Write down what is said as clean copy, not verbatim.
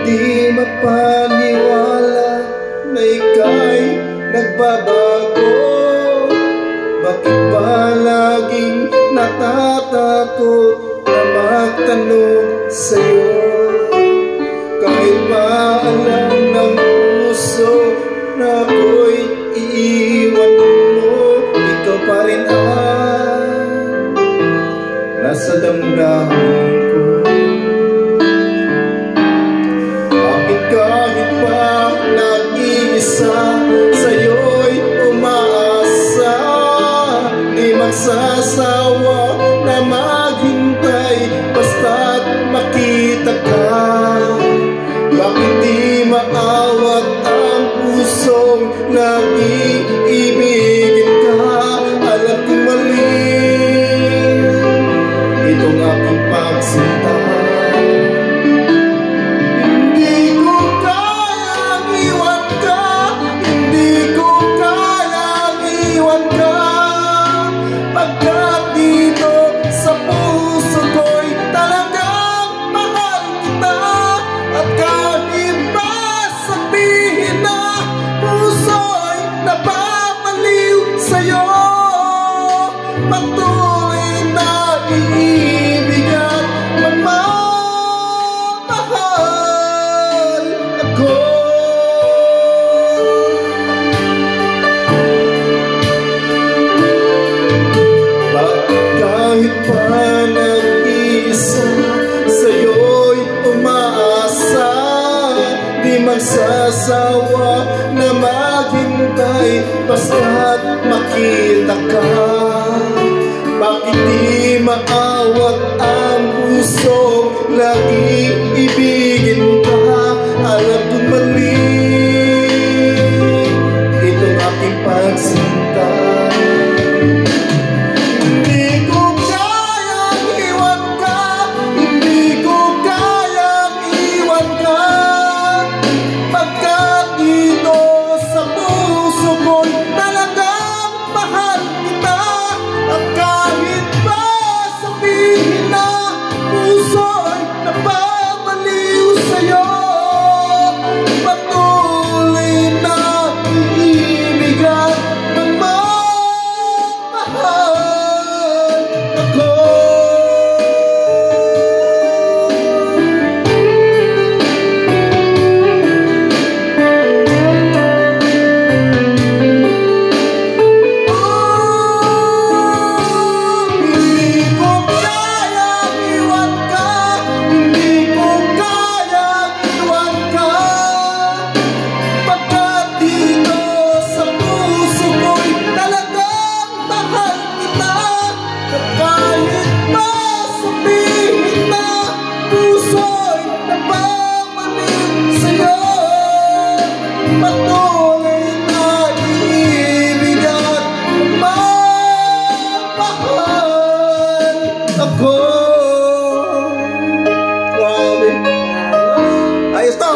di mapaniwala na ika'y nagbabago. Bakit ba laging natatakot na magtanong sa'yo? Kahit ba alam ng puso na ako'y iiwan mo, ikaw pa rin ang nasa damdamin ko. Bakit kahit pa nag-iisa, sa'yo'y umaasa, di magsasawa na maghintay basta't makita ka. Bakit di maawat ang pusong nag-iibigin ka? Alam kong mali itong aking pagsinta. Hindi ko kayang iwan ka, hindi ko kayang iwan ka. Pagkat dito sa puso ko'y talagang mahal kita. At kahit ba sabihin na puso'y napapaliw sa'yo, patuloy na iibig at magmamahal ako. Kahit pa nag-iisa, sa'yo'y umaasa, di magsasawa na maghintay basta't makita ka. Bakit di maawat ang puso nag-iibigin ka? Alam kong mali itong aking pagsinta. Patuloy na iibig at magmamahal ako. Grabe. Ayos to.